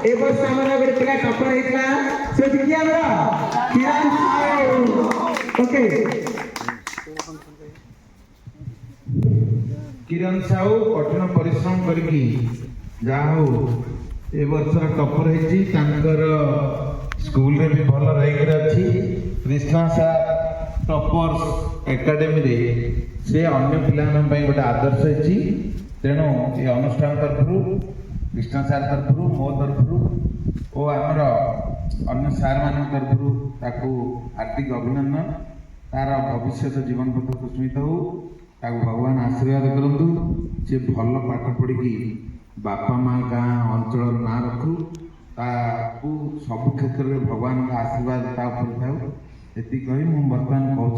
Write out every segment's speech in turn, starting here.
ए वर्ष हमारा गोटे पिला टपर होइतला से किया हमरा किरण साहू ओके किरण साहू कठिन परिश्रम करके जा हो ए वर्ष टपर होइछि तांकर स्कूल रे भी भल रही अच्छी कृष्णा सार टपर्स एकाडेमी रे से अन्य पिला गोटे आदर्श होती तेणु ये अनुष्ठान तरफ कृष्णा सार तरफ मो तरफ और आमर अन्य सार मान तरफ ताकू हार्दिक अभिनंदन तार भविष्य जीवन पथ कुस्मित हो भगवान आशीर्वाद करूँ सी भल पाठ पढ़ी बापा माँ गाँ अंचल ना रखू ताकू सब क्षेत्र में भगवान का आशीर्वाद था ये कही मुझे बर्तमान कहूँ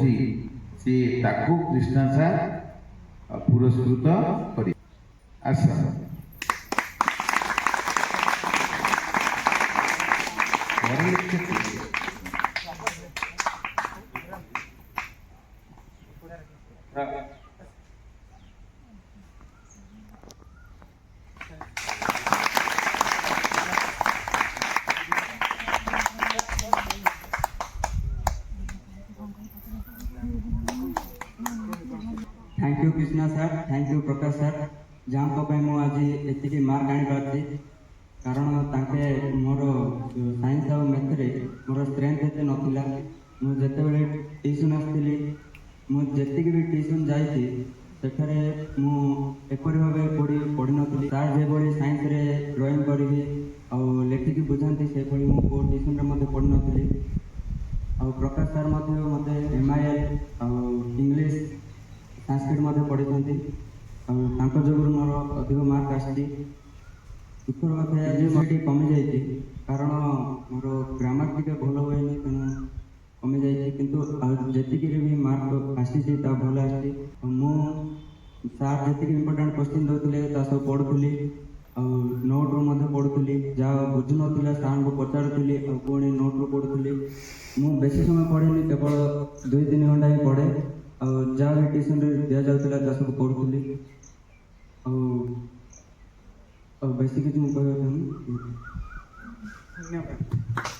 सी ताकू कृष्णा सार पुरस्कृत कर आशा thank you Krishna sir thank you Prakash sir जहाँ मुझे एति मार्क आनी पार्टी कारण ताके मोर साइंस और मैथ रे मोर स्ट्रेंथ एते नथिला मुझे ट्यूशन आसती मुझे भी ट्यूशन जाइए सेठारे एपरी भाव पढ़ी नी तार जो साइंस रे ड्राइंग करी और लेखिकी बुझाती से ट्यूशन रे पढ़ी नी और प्रकाश सर मत MIL और इंग्लिश संस्कृत पढ़ी जो मोर अधिक मार्क आसी दुखर कथा जे कमी जाइए कारण मोर ग्रामर टी भल हुए तेणु कमी जाइए किंतु जी भी मार्क आसी भल आसी सार जी इम्पोर्टाट क्वेश्चन दौले सब पढ़ुली और नोट रू पढ़ुली जहाँ बुझु ना सार को पचारूली और पुणी नोट रू पढ़ुली मु बेसी समय पढ़ेनि केवल 2-3 घंटा ही पढ़े और जहाँ भी ट्यूशन दि जाता सब पढ़ुली और बेसी किसी मुझे धन्यवाद।